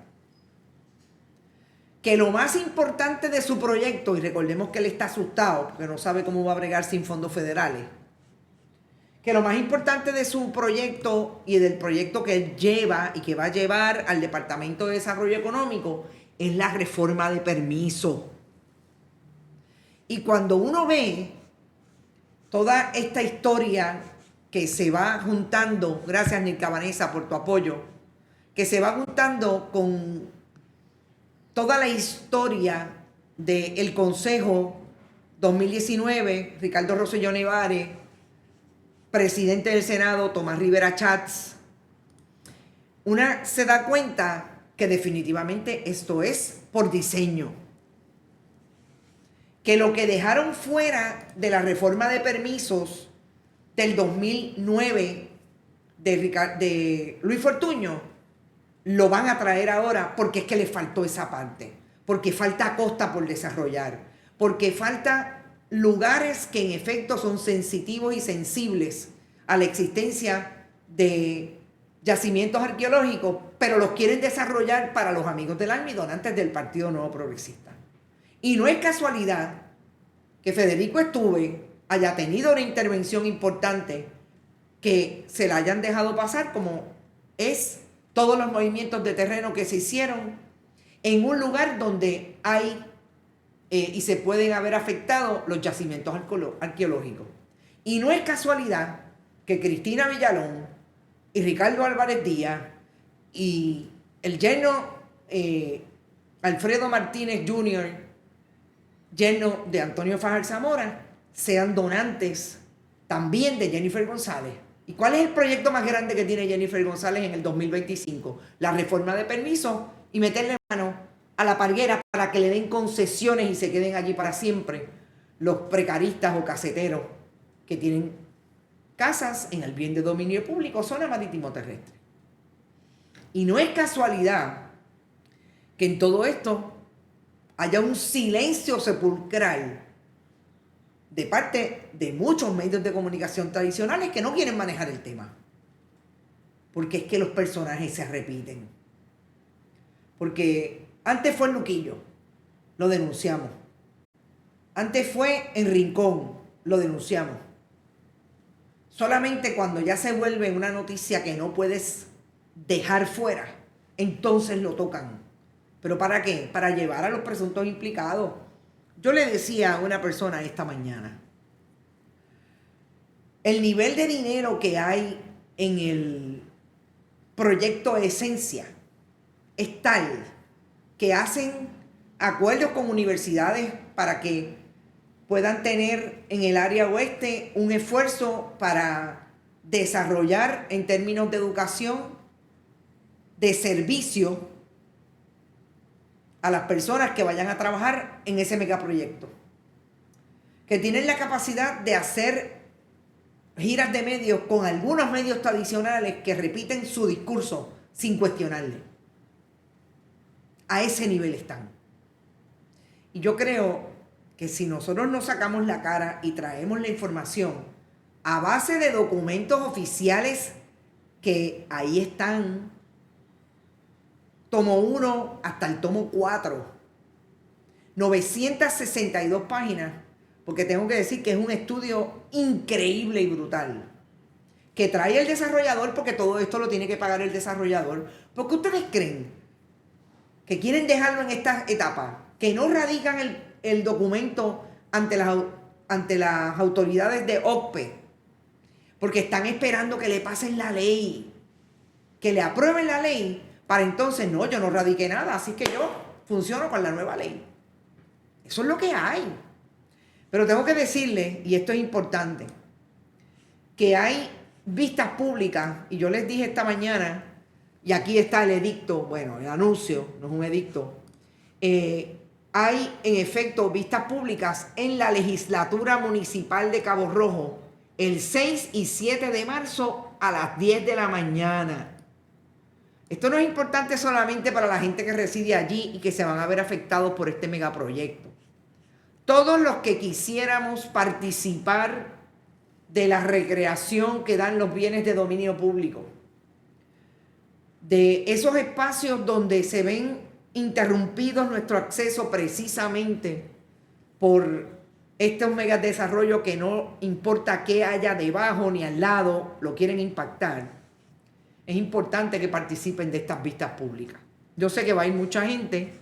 que lo más importante de su proyecto, y recordemos que él está asustado porque no sabe cómo va a bregar sin fondos federales, que lo más importante de su proyecto y del proyecto que él lleva y que va a llevar al Departamento de Desarrollo Económico es la reforma de permiso. Y cuando uno ve toda esta historia que se va juntando, gracias Nilka Vanessa por tu apoyo, que se va juntando con toda la historia del Consejo 2019, Ricardo Rosselló Nevares, presidente del Senado, Tomás Rivera Chats, una se da cuenta que definitivamente esto es por diseño. Que lo que dejaron fuera de la reforma de permisos del 2009 de Luis Fortuño, lo van a traer ahora porque es que le faltó esa parte, porque falta costa por desarrollar, porque falta lugares que en efecto son sensitivos y sensibles a la existencia de yacimientos arqueológicos, pero los quieren desarrollar para los amigos del almidón antes del Partido Nuevo Progresista. Y no es casualidad que Federico Estuve haya tenido una intervención importante que se la hayan dejado pasar, como es todos los movimientos de terreno que se hicieron en un lugar donde hay y se pueden haber afectado los yacimientos arqueológicos. Y no es casualidad que Cristina Villalón y Ricardo Álvarez Díaz y el yerno Alfredo Martínez Jr., yerno de Antonio Fajar Zamora, sean donantes también de Jennifer González. ¿Y cuál es el proyecto más grande que tiene Jennifer González en el 2025? La reforma de permisos y meterle mano a la parguera para que le den concesiones y se queden allí para siempre los precaristas o caseteros que tienen casas en el bien de dominio público, zona marítimo terrestre. Y no es casualidad que en todo esto haya un silencio sepulcral de parte de muchos medios de comunicación tradicionales que no quieren manejar el tema. Porque es que los personajes se repiten. Porque antes fue en Luquillo, lo denunciamos. Antes fue en Rincón, lo denunciamos. Solamente cuando ya se vuelve una noticia que no puedes dejar fuera, entonces lo tocan. ¿Pero para qué? Para llevar a los presuntos implicados. Yo le decía a una persona esta mañana, el nivel de dinero que hay en el proyecto Esencia es tal que hacen acuerdos con universidades para que puedan tener en el área oeste un esfuerzo para desarrollar en términos de educación, de servicio a las personas que vayan a trabajar en ese megaproyecto, que tienen la capacidad de hacer giras de medios con algunos medios tradicionales que repiten su discurso sin cuestionarle. A ese nivel están. Y yo creo que si nosotros nos sacamos la cara y traemos la información a base de documentos oficiales que ahí están, tomo 1 hasta el tomo 4, 962 páginas, porque tengo que decir que es un estudio increíble y brutal, que trae el desarrollador, porque todo esto lo tiene que pagar el desarrollador. ¿Por qué ustedes creen que quieren dejarlo en esta etapa? Que no radican el documento ante las autoridades de OCPE, porque están esperando que le pasen la ley, que le aprueben la ley, para entonces, no, yo no radiqué nada, así que yo funciono con la nueva ley. Eso es lo que hay. Pero tengo que decirles, y esto es importante, que hay vistas públicas, y yo les dije esta mañana, y aquí está el edicto, bueno, el anuncio, no es un edicto, hay en efecto vistas públicas en la legislatura municipal de Cabo Rojo el 6 y 7 de marzo a las 10 de la mañana. Esto no es importante solamente para la gente que reside allí y que se van a ver afectados por este megaproyecto. Todos los que quisiéramos participar de la recreación que dan los bienes de dominio público, de esos espacios donde se ven interrumpidos nuestro acceso precisamente por estos megadesarrollos que no importa qué haya debajo ni al lado, lo quieren impactar. Es importante que participen de estas vistas públicas. Yo sé que va a ir mucha gente.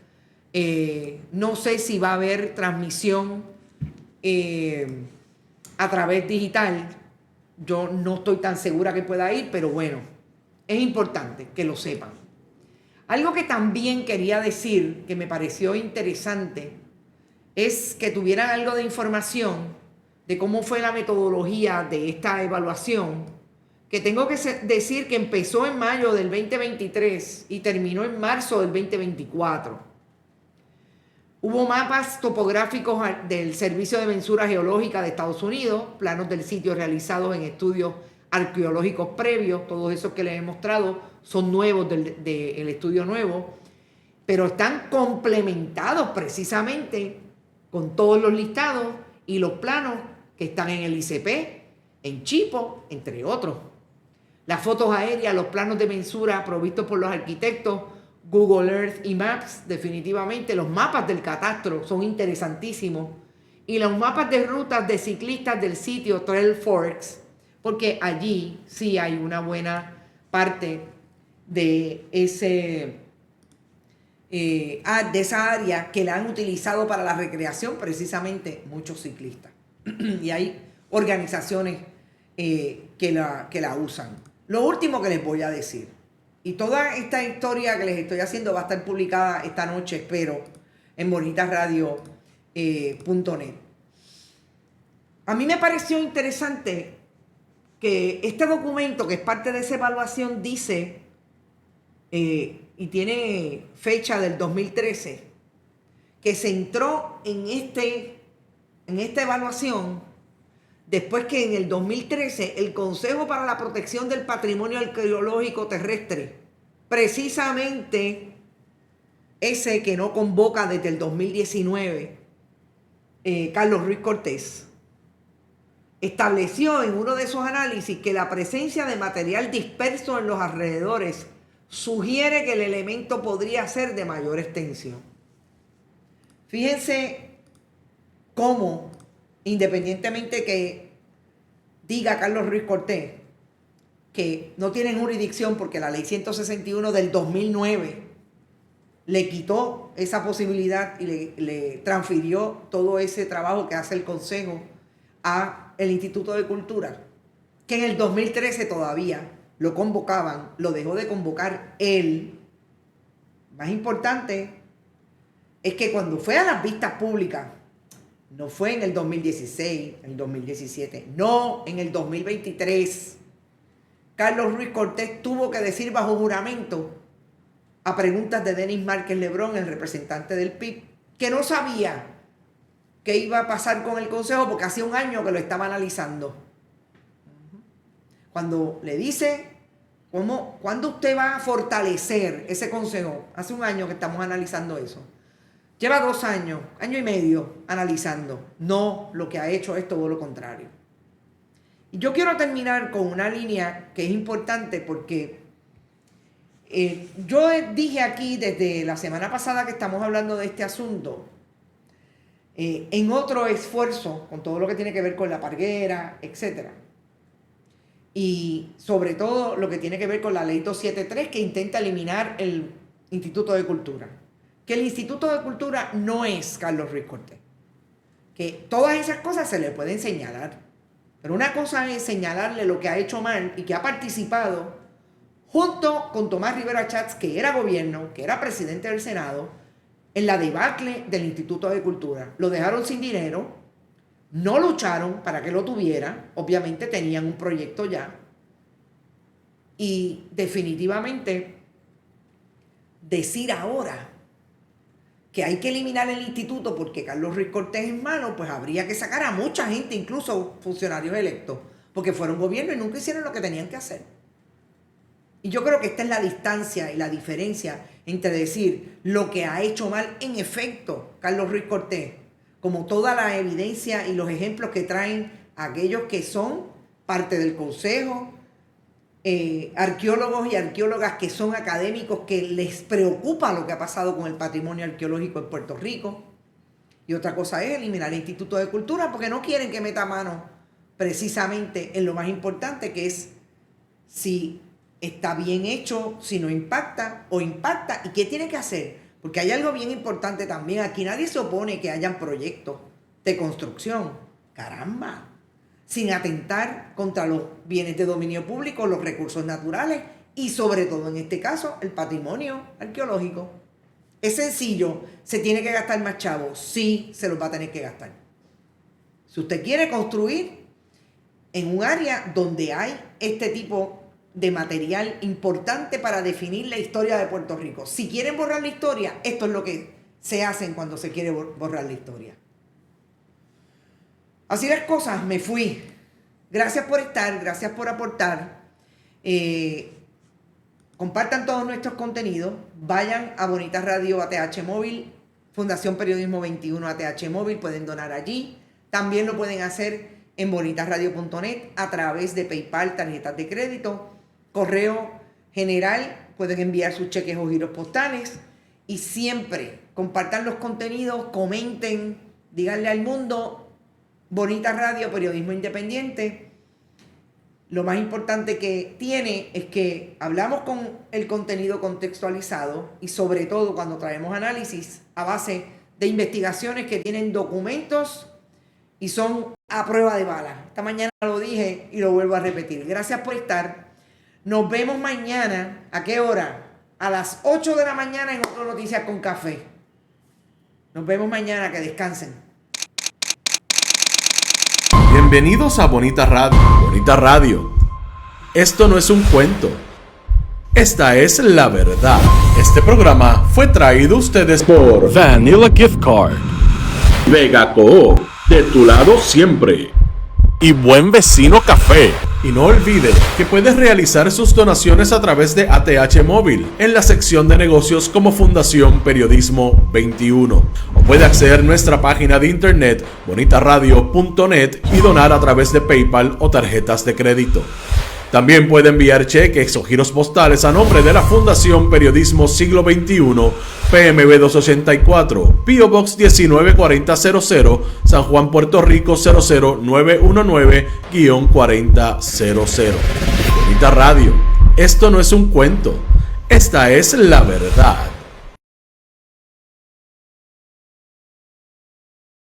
No sé si va a haber transmisión a través digital. Yo no estoy tan segura que pueda ir, pero bueno, es importante que lo sepan. Algo que también quería decir, que me pareció interesante, es que tuvieran algo de información de cómo fue la metodología de esta evaluación, que tengo que decir que empezó en mayo del 2023 y terminó en marzo del 2024. Hubo mapas topográficos del Servicio de Mensura Geológica de Estados Unidos, planos del sitio realizados en estudios arqueológicos previos, todos esos que les he mostrado son nuevos del estudio nuevo, pero están complementados precisamente con todos los listados y los planos que están en el ICP, en Chipo, entre otros. Las fotos aéreas, los planos de mensura provistos por los arquitectos, Google Earth y Maps, definitivamente. Los mapas del catastro son interesantísimos. Y los mapas de rutas de ciclistas del sitio Trail Forks, porque allí sí hay una buena parte de esa área que la han utilizado para la recreación precisamente muchos ciclistas. Y hay organizaciones que la usan. Lo último que les voy a decir, y toda esta historia que les estoy haciendo va a estar publicada esta noche, espero, en bonitasradio.net. A mí me pareció interesante que este documento, que es parte de esa evaluación, dice, y tiene fecha del 2013, que se entró en esta evaluación después que en el 2013 el Consejo para la Protección del Patrimonio Arqueológico Terrestre, precisamente ese que no convoca desde el 2019, Carlos Ruiz Cortés, estableció en uno de esos análisis que la presencia de material disperso en los alrededores sugiere que el elemento podría ser de mayor extensión. Fíjense cómo, independientemente que diga Carlos Ruiz Cortés que no tienen jurisdicción porque la ley 161 del 2009 le quitó esa posibilidad y le transfirió todo ese trabajo que hace el Consejo a el Instituto de Cultura, que en el 2013 todavía lo convocaban, lo dejó de convocar él. Más importante es que cuando fue a las vistas públicas, no fue en el 2016, en el 2017, no, en el 2023, Carlos Ruiz Cortés tuvo que decir bajo juramento a preguntas de Denis Márquez Lebrón, el representante del PIB, que no sabía qué iba a pasar con el Consejo porque hacía un año que lo estaba analizando. Cuando le dice, ¿cuándo usted va a fortalecer ese Consejo? Hace un año que estamos analizando eso. Lleva 2 años, año y medio analizando. No, lo que ha hecho es todo lo contrario. Y yo quiero terminar con una línea que es importante porque yo dije aquí desde la semana pasada que estamos hablando de este asunto, en otro esfuerzo con todo lo que tiene que ver con la parguera, etcétera. Y sobre todo lo que tiene que ver con la ley 273 que intenta eliminar el Instituto de Cultura. Que el Instituto de Cultura no es Carlos Ruiz Cortés. Que todas esas cosas se le pueden señalar. Pero una cosa es señalarle lo que ha hecho mal y que ha participado junto con Tomás Rivera Chats, que era gobierno, que era presidente del Senado, en la debacle del Instituto de Cultura. Lo dejaron sin dinero. No lucharon para que lo tuviera, obviamente tenían un proyecto ya. Y definitivamente decir ahora que hay que eliminar el instituto porque Carlos Ruiz Cortés es malo, pues habría que sacar a mucha gente, incluso funcionarios electos, porque fueron gobierno y nunca hicieron lo que tenían que hacer. Y yo creo que esta es la distancia y la diferencia entre decir lo que ha hecho mal en efecto Carlos Ruiz Cortés, como toda la evidencia y los ejemplos que traen aquellos que son parte del Consejo, arqueólogos y arqueólogas que son académicos que les preocupa lo que ha pasado con el patrimonio arqueológico en Puerto Rico. Y otra cosa es eliminar el Instituto de Cultura porque no quieren que meta mano precisamente en lo más importante, que es si está bien hecho, si no impacta o impacta y qué tiene que hacer. Porque hay algo bien importante también. Aquí nadie se opone que hayan proyectos de construcción. ¡Caramba! Sin atentar contra los bienes de dominio público, los recursos naturales y sobre todo en este caso el patrimonio arqueológico. Es sencillo, ¿se tiene que gastar más chavos? Sí, se los va a tener que gastar. Si usted quiere construir en un área donde hay este tipo de material importante para definir la historia de Puerto Rico, si quieren borrar la historia, esto es lo que se hace cuando se quiere borrar la historia. Así las cosas, me fui. Gracias por estar, gracias por aportar. Compartan todos nuestros contenidos. Vayan a Bonita Radio ATH Móvil, Fundación Periodismo 21 ATH Móvil. Pueden donar allí. También lo pueden hacer en bonitasradio.net a través de PayPal, tarjetas de crédito, correo general. Pueden enviar sus cheques o giros postales. Y siempre compartan los contenidos, comenten, díganle al mundo: Bonita Radio, periodismo independiente. Lo más importante que tiene es que hablamos con el contenido contextualizado y sobre todo cuando traemos análisis a base de investigaciones que tienen documentos y son a prueba de bala. Esta mañana lo dije y lo vuelvo a repetir. Gracias por estar. Nos vemos mañana. ¿A qué hora? A las 8 de la mañana en Otro Noticias con Café. Nos vemos mañana. Que descansen. Bienvenidos a Bonita Radio. Bonita Radio. Esto no es un cuento. Esta es la verdad. Este programa fue traído a ustedes por Vanilla Gift Card, Vega Coop, de tu lado siempre, y Buen Vecino Café. Y no olvide que puedes realizar sus donaciones a través de ATH Móvil en la sección de negocios como Fundación Periodismo 21. O puede acceder a nuestra página de internet bonitaradio.net y donar a través de PayPal o tarjetas de crédito. También puede enviar cheques o giros postales a nombre de la Fundación Periodismo Siglo XXI, PMB 284, P.O. Box 194000, San Juan, Puerto Rico 00919-4000. Bonita Radio. Esto no es un cuento. Esta es la verdad.